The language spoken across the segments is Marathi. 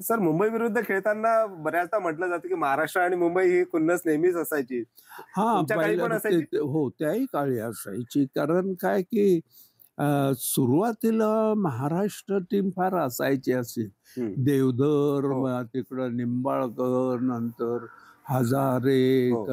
सर, मुंबई विरुद्ध खेळताना बऱ्याचदा म्हटलं जातं की महाराष्ट्र आणि मुंबई ही खुन्नस नेहमीच असायची. हां, तुमच्या काळी पहिलं पण ते असायची? ते हो, त्याही काळी असायची. कारण काय की सुरुवातीला महाराष्ट्र टीम फार असायची अशी. हं. देवधर, हो, मग तिकडं निंबाळकर, नंतर हजारे, हो.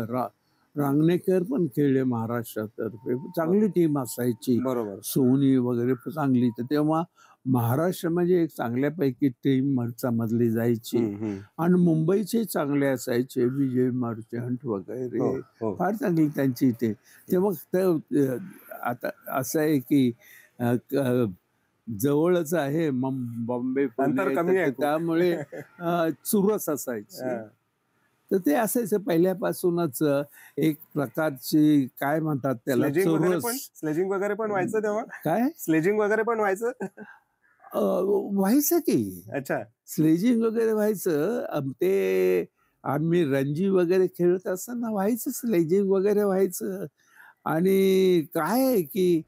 रांगणेकर पण खेळले महाराष्ट्रातर्फे. चांगली टीम असायची. बरोबर. सोनी वगैरे चांगली. तर तेव्हा महाराष्ट्र म्हणजे एक चांगल्यापैकी टीम समजली जायची. हं, हं. आणि मुंबईचे चांगले असायचे, विजय मर्चंट हो, वगैरे. हो. फार चांगली त्यांची ते. तेव्हा आता असं आहे की अ, क जवळच आहे बॉम्बे, अंतर पुणे, तर कमी आहे खूप. त्यामुळे चुरस असायची. हां. तर ते असायचं पहिल्यापासूनच एक प्रकारची काय म्हणतात त्याला चुरस. स्लेजिंग वगैरे पण व्हायचं तेव्हा? काय? स्लेजिंग वगैरे पण व्हायचं? व्हायचं की. अच्छा. स्लेजिंग वगैरे व्हायचं. ते आम्ही रणजी वगैरे खेळत असताना व्हायचं, स्लेजिंग वगैरे व्हायचं. आणि काय आहे की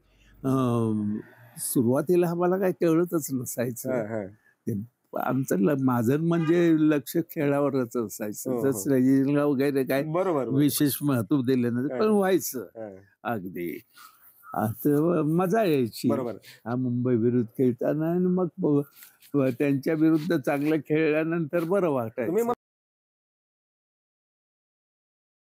सुरुवातीला आम्हाला काही कळतच नसायचं. हां, हां. ते आमचं माझं म्हणजे लक्ष खेळावरच असायचं. हो, तर हो. स्लेजिंगला वगैरे काय बरोबर, बरोबर. विशेष महत्त्व दिलं नव्हतं, हां, पण व्हायचं हां. अगदी. तर मजा यायची. बरोबर. मुंबई विरुद्ध खेळताना आणि मग त्यांच्या विरुद्ध चांगलं खेळल्यानंतर बरं तुम्ही वाटायचं.